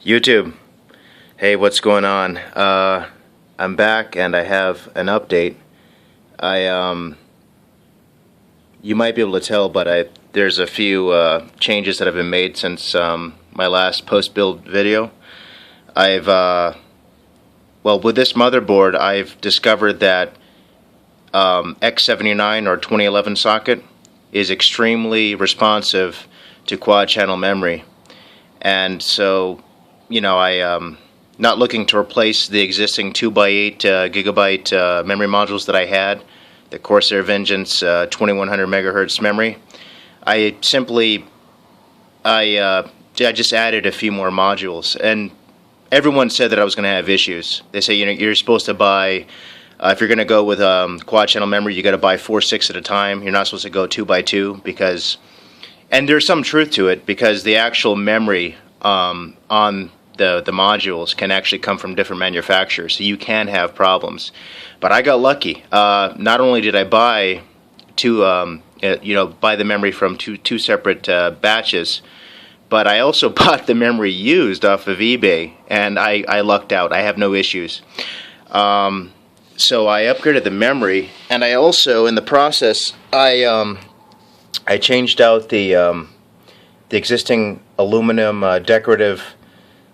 YouTube, hey, what's going on? I'm back and I have an update. You might be able to tell, but there's a few changes that have been made since my last post-build video. Well, with this motherboard, I've discovered that X79 or 2011 socket is extremely responsive to quad-channel memory, and so I'm not looking to replace the existing 2x8 gigabyte memory modules that I had, the Corsair Vengeance 2100 megahertz memory. I just added a few more modules, and everyone said that I was going to have issues. They say, you're supposed to buy, if you're going to go with quad channel memory, you got to buy 4, 6 at a time. You're not supposed to go 2x2 because, and there's some truth to it, because the actual memory on the modules can actually come from different manufacturers, so you can have problems. But I got lucky. Not only did I buy buy the memory from two separate batches, but I also bought the memory used off of eBay, and I lucked out. I have no issues. So I upgraded the memory, and I also, in the process, I changed out the existing aluminum decorative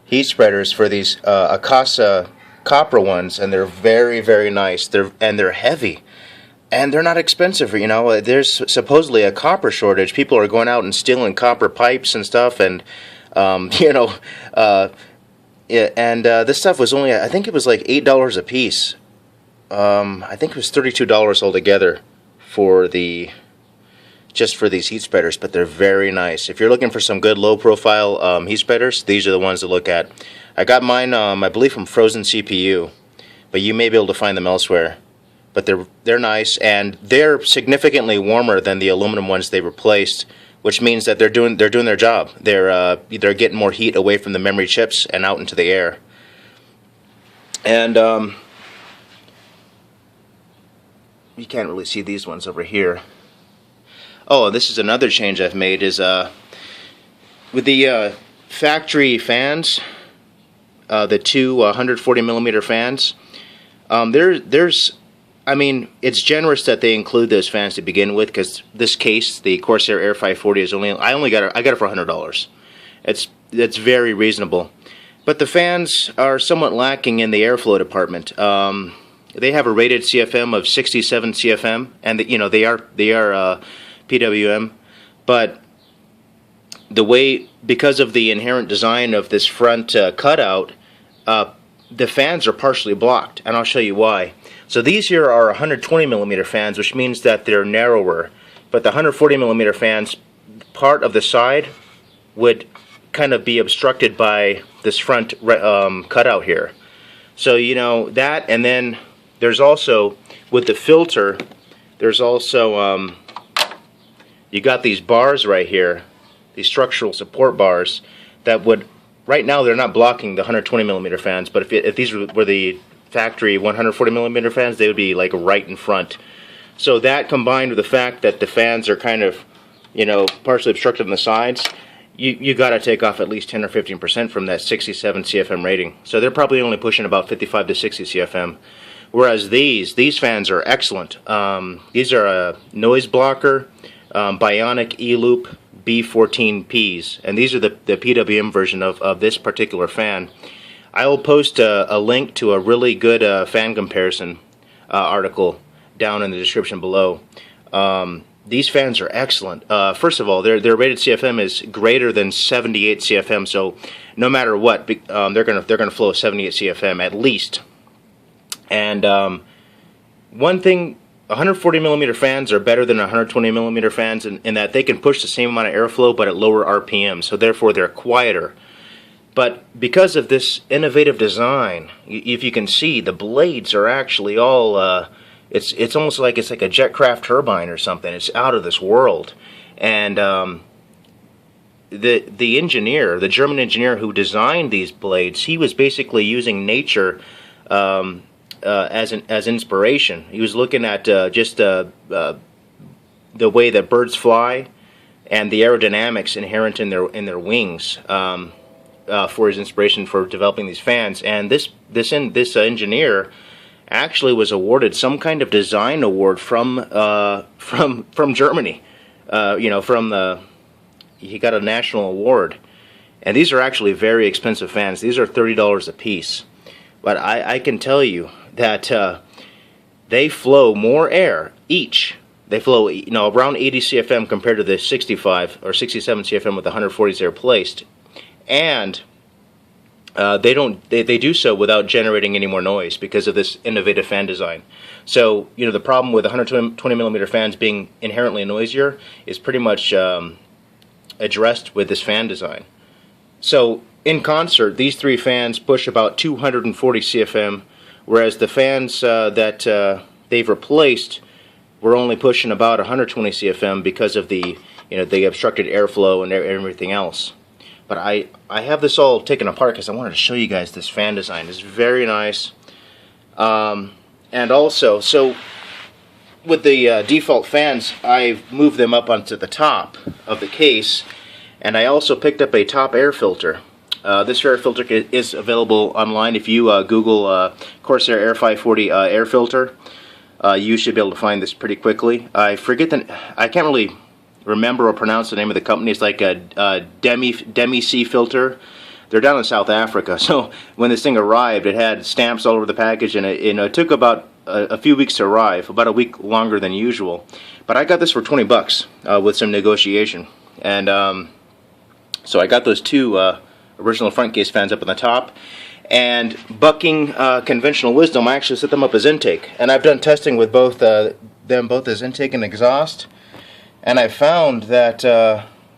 heat spreaders for these Akasa Copper ones, and they're very, very nice. They're heavy, and they're not expensive. There's supposedly a copper shortage. People are going out and stealing copper pipes and stuff, and this stuff was only, I think it was like $8 a piece. I think it was $32 altogether just for these heat spreaders, but they're very nice. If you're looking for some good low-profile heat spreaders, these are the ones to look at. I got mine, I believe, from Frozen CPU, but you may be able to find them elsewhere. But they're nice, and they're significantly warmer than the aluminum ones they replaced, which means that they're doing their job. They're getting more heat away from the memory chips and out into the air. And you can't really see these ones over here. Oh, this is another change I've made, is with the factory fans, the two 140 millimeter fans. It's generous that they include those fans to begin with, because this case, the Corsair Air 540, is I got it for $100. It's very reasonable, but the fans are somewhat lacking in the airflow department. They have a rated CFM of 67 CFM, and they are PWM, but because of the inherent design of this front cutout, the fans are partially blocked, and I'll show you why. So these here are 120 millimeter fans, which means that they're narrower, but the 140 millimeter fans, part of the side would kind of be obstructed by this front cutout here. So that, and then there's also, with the filter, there's also you got these bars right here, these structural support bars that would, right now they're not blocking the 120 millimeter fans, but if these were the factory 140 millimeter fans, they would be like right in front. So that, combined with the fact that the fans are kind of, partially obstructed on the sides, you got to take off at least 10 or 15% from that 67 CFM rating. So they're probably only pushing about 55 to 60 CFM. Whereas these fans are excellent. These are a Noiseblocker Bionic E-Loop B14Ps, and these are the PWM version of this particular fan. I will post a link to a really good fan comparison article down in the description below. These fans are excellent. First of all, their rated CFM is greater than 78 CFM, so no matter what, they're gonna flow 78 CFM at least. And one thing, 140 millimeter fans are better than 120 millimeter fans in that they can push the same amount of airflow but at lower RPM, so therefore they're quieter. But because of this innovative design, if you can see, the blades are actually all, it's almost like it's like a jetcraft turbine or something. It's out of this world. And the engineer, the German engineer who designed these blades, he was basically using nature as inspiration. He was looking at just the way that birds fly and the aerodynamics inherent in their wings. for his inspiration for developing these fans. And this engineer actually was awarded some kind of design award from Germany. He got a national award. And these are actually very expensive fans. These are $30 a piece. But I can tell you that they flow more air each. They flow, around 80 CFM compared to the 65 or 67 CFM with the 140s they're placed, and they do so without generating any more noise because of this innovative fan design. So the problem with 120 millimeter fans being inherently noisier is pretty much addressed with this fan design. So in concert, these three fans push about 240 CFM, whereas the fans that they've replaced we're only pushing about 120 CFM because of the obstructed airflow and everything else. But I have this all taken apart because I wanted to show you guys this fan design. It's very nice. And also, so with the default fans, I've moved them up onto the top of the case, and I also picked up a top air filter. This air filter is available online. If you Google Corsair Air 540 air filter, you should be able to find this pretty quickly. I can't really remember or pronounce the name of the company. It's like a Demi C filter. They're down in South Africa. So when this thing arrived, it had stamps all over the package, and it took about a few weeks to arrive, about a week longer than usual. But I got this for $20 with some negotiation, and so I got those two original front case fans up on the top. And bucking conventional wisdom, I actually set them up as intake. And I've done testing with both as intake and exhaust. And I found that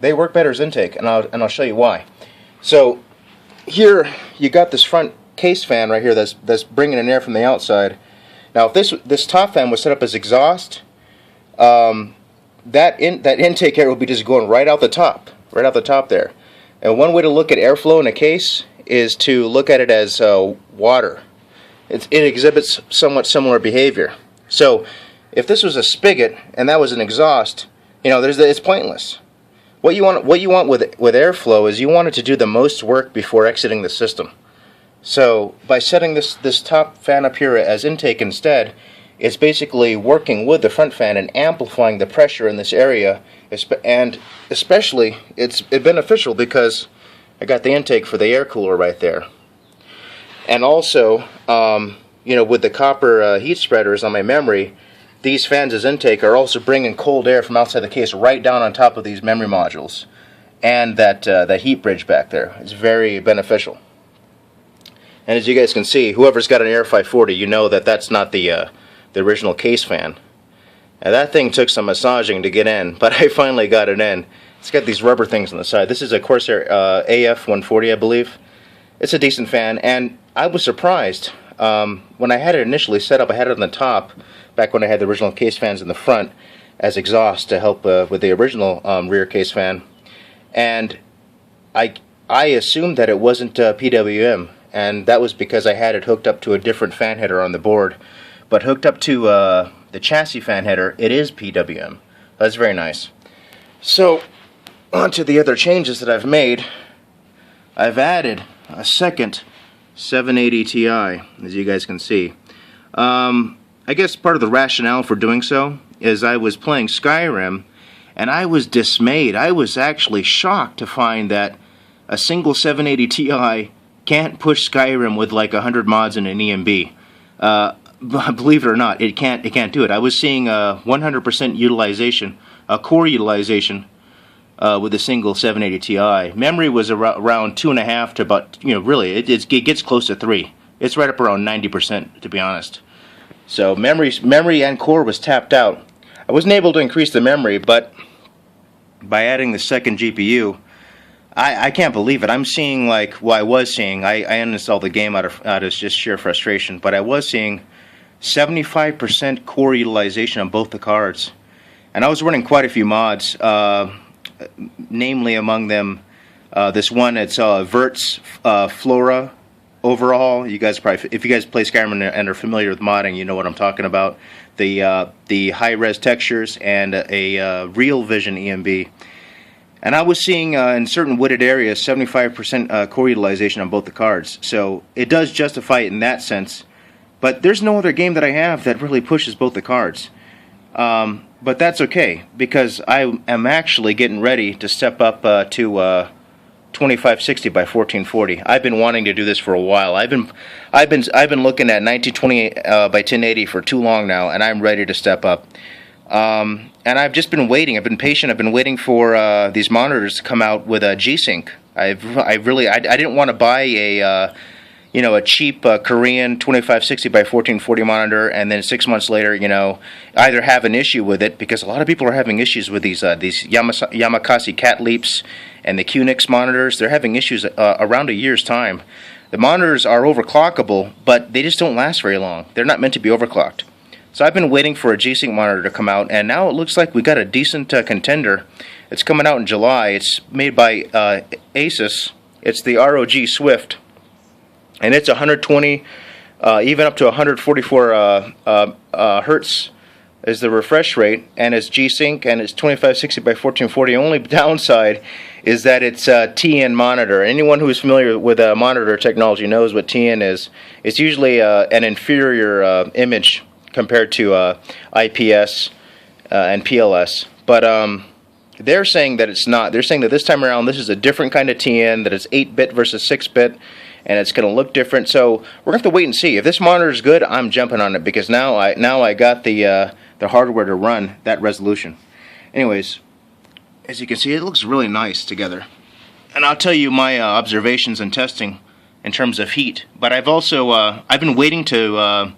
they work better as intake, and I'll show you why. So here you got this front case fan right here that's bringing in air from the outside. Now if this top fan was set up as exhaust, that intake air will be just going right out the top there. And one way to look at airflow in a case is to look at it as water. It exhibits somewhat similar behavior. So if this was a spigot and that was an exhaust, it's pointless. What you want with airflow is you want it to do the most work before exiting the system. So by setting this top fan up here as intake instead, it's basically working with the front fan and amplifying the pressure in this area, and especially it's beneficial because I got the intake for the air cooler right there. And also, with the copper heat spreaders on my memory, these fans as intake are also bringing cold air from outside the case right down on top of these memory modules. And that heat bridge back there is very beneficial. And as you guys can see, whoever's got an Air 540, you know that that's not the original case fan. Now that thing took some massaging to get in, but I finally got it in. It's got these rubber things on the side. This is a Corsair AF 140, I believe. It's a decent fan, and I was surprised. When I had it initially set up, I had it on the top, back when I had the original case fans in the front as exhaust to help with the original rear case fan. And I assumed that it wasn't PWM, and that was because I had it hooked up to a different fan header on the board. But hooked up to the chassis fan header, it is PWM. That's very nice. So, on to the other changes that I've made. I've added a second 780 Ti, as you guys can see. I guess part of the rationale for doing so is I was playing Skyrim, and I was dismayed. I was actually shocked to find that a single 780 Ti can't push Skyrim with like 100 mods and an EMB. Believe it or not, it can't do it. I was seeing 100% utilization, core utilization, with a single 780 Ti. Memory was around 2.5 to about, really, it gets close to 3. It's right up around 90%, to be honest. So memory and core was tapped out. I wasn't able to increase the memory, but by adding the second GPU, I can't believe it. I'm seeing I uninstalled the game out of just sheer frustration, but I was seeing 75% core utilization on both the cards. And I was running quite a few mods, namely among them this one. It's Vert's Flora overhaul. You guys probably, if you guys play Skyrim and are familiar with modding, you know what I'm talking about. The high-res textures and a Real Vision EMB. And I was seeing in certain wooded areas 75% core utilization on both the cards. So it does justify it in that sense. But there's no other game that I have that really pushes both the cards. But that's okay, because I am actually getting ready to step up to 2560 by 1440. I've been wanting to do this for a while. I've been looking at 1920 by 1080 for too long now, and I'm ready to step up. And I've just been waiting. I've been patient. I've been waiting for these monitors to come out with a G-Sync. I didn't want to buy a cheap Korean 2560 by 1440 monitor, and then 6 months later, either have an issue with it, because a lot of people are having issues with these Yamakasi Cat Leaps and the QNX monitors. They're having issues around a year's time. The monitors are overclockable, but they just don't last very long. They're not meant to be overclocked. So I've been waiting for a G-Sync monitor to come out, and now it looks like we got a decent contender. It's coming out in July. It's made by Asus. It's the ROG Swift, and it's 120, even up to 144 hertz is the refresh rate, and it's G-Sync, and it's 2560 by 1440. Only downside is that it's a TN monitor. Anyone who's familiar with monitor technology knows what TN is. It's usually an inferior image compared to IPS and PLS. But they're saying that it's not. They're saying that this time around this is a different kind of TN, that it's 8-bit versus 6-bit, and it's going to look different. So we're going to have to wait and see. If this monitor is good, I'm jumping on it, because now I got the hardware to run that resolution. Anyways, as you can see, it looks really nice together. And I'll tell you my observations and testing in terms of heat. But I've also I've been waiting to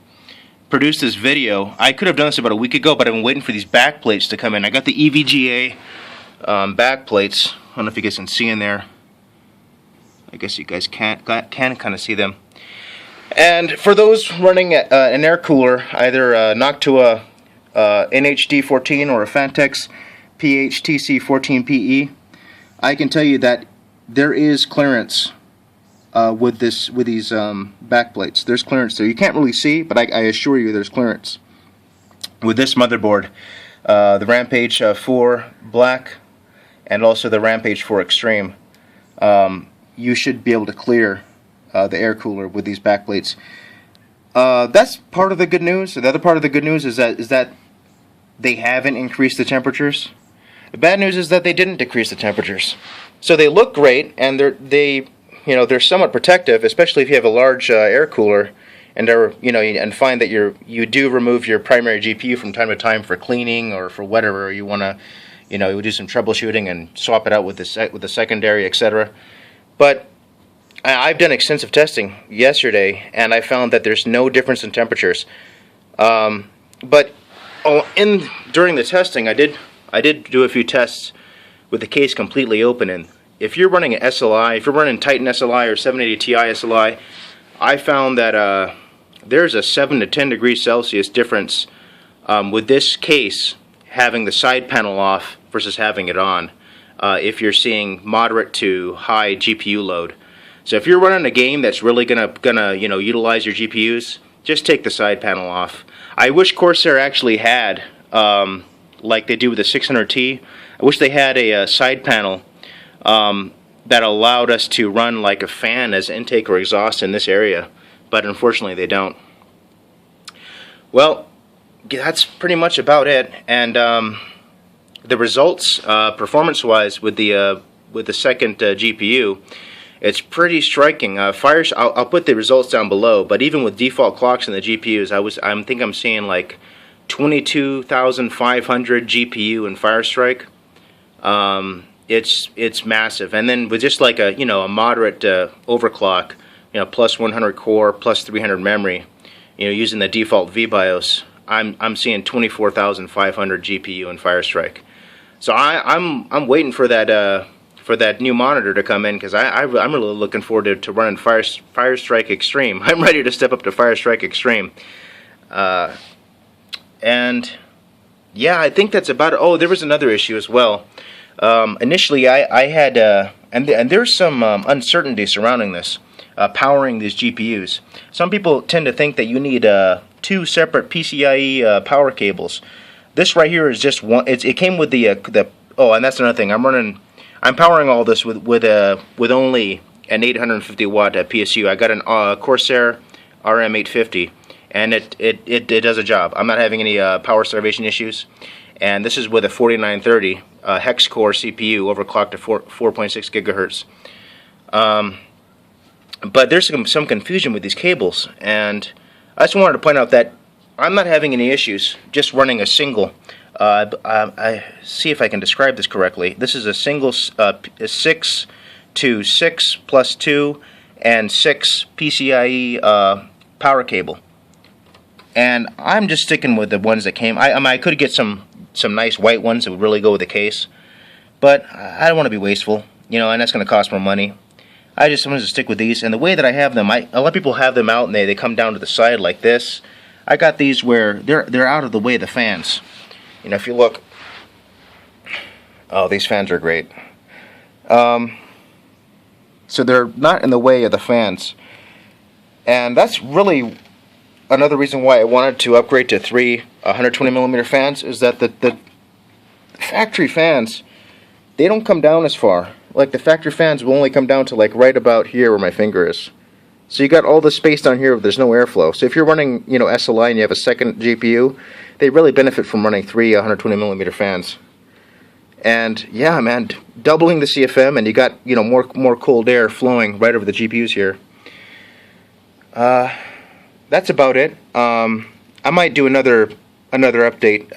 produce this video. I could have done this about a week ago, but I've been waiting for these back plates to come in. I got the EVGA back plates. I don't know if you guys can see in there. I guess you guys can kind of see them. And for those running an air cooler, either Noctua NHD14 or a Phanteks PHTC14PE, I can tell you that there is clearance with these back plates. There's clearance there. You can't really see, but I assure you there's clearance. With this motherboard, the Rampage 4 Black and also the Rampage 4 Extreme, you should be able to clear the air cooler with these back plates. That's part of the good news. The other part of the good news is that they haven't increased the temperatures. The bad news is that they didn't decrease the temperatures. So they look great, and they're somewhat protective, especially if you have a large air cooler, and and find that you do remove your primary GPU from time to time for cleaning or for whatever you want to, you do some troubleshooting and swap it out with the secondary, etc. But I've done extensive testing yesterday, and I found that there's no difference in temperatures. But during the testing, I did do a few tests with the case completely open, and if you're running an SLI, if you're running Titan SLI or 780 Ti SLI, I found that there's a 7 to 10 degrees Celsius difference with this case having the side panel off versus having it on, if you're seeing moderate to high GPU load. So if you're running a game that's really gonna utilize your GPUs, just take the side panel off. I wish Corsair actually had, like they do with the 600T, I wish they had a side panel that allowed us to run like a fan as intake or exhaust in this area, but unfortunately they don't. Well, that's pretty much about it. And the results, performance-wise, with the second GPU, it's pretty striking. I'll put the results down below, but even with default clocks in the GPUs, I think I'm seeing like 22,500 GPU in Firestrike. It's massive, and then with just like a moderate overclock, plus 100 core, plus 300 memory, using the default vbios, I'm seeing 24,500 GPU in Firestrike. So I'm waiting for that new monitor to come in, because I'm really looking forward to running Firestrike Extreme. I'm ready to step up to Firestrike Extreme. And yeah, I think that's about it. Oh, there was another issue as well. Initially, I had, and there's some uncertainty surrounding this, powering these GPUs. Some people tend to think that you need 2 separate PCIe power cables. This right here is just one. It came with the oh, and that's another thing. I'm running I'm powering all this with only an 850 watt PSU. I got an Corsair RM 850, and it does a job. I'm not having any power starvation issues. And this is with a 4930 hex core CPU overclocked to 4.6 gigahertz. But there's some confusion with these cables, and I just wanted to point out that I'm not having any issues just running a single. I see if I can describe this correctly. This is a single 6 to 6 plus 2 and 6 PCIe power cable, and I'm just sticking with the ones that came. I could get some nice white ones that would really go with the case, but I don't want to be wasteful, you know, and that's going to cost more money. I just wanted to stick with these, and the way that I have them, a lot of people have them out and they come down to the side like this. I got these where they're out of the way of the fans. You know, if you look, oh, these fans are great. So they're not in the way of the fans, and that's really another reason why I wanted to upgrade to 3 120mm fans, is that the factory fans, they don't come down as far. Like, the factory fans will only come down to like right about here where my finger is. So you got all the space down here, but there's no airflow. So if you're running, you know, SLI and you have a second GPU, they really benefit from running 3 120mm fans. And yeah, man, doubling the CFM, and you got, you know, more cold air flowing right over the GPUs here. That's about it. I might do another update.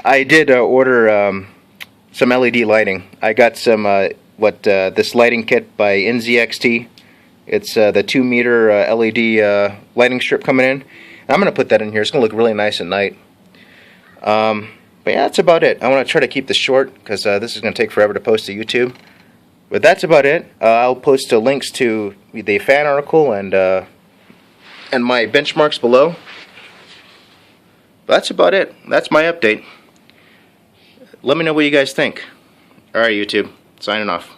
I did order some LED lighting. I got some this lighting kit by NZXT. It's the 2 meter LED lighting strip coming in. I'm going to put that in here. It's going to look really nice at night. But yeah, that's about it. I want to try to keep this short because this is going to take forever to post to YouTube. But that's about it. I'll post links to the fan article and my benchmarks below. But that's about it. That's my update. Let me know what you guys think. Alright, YouTube. Signing off.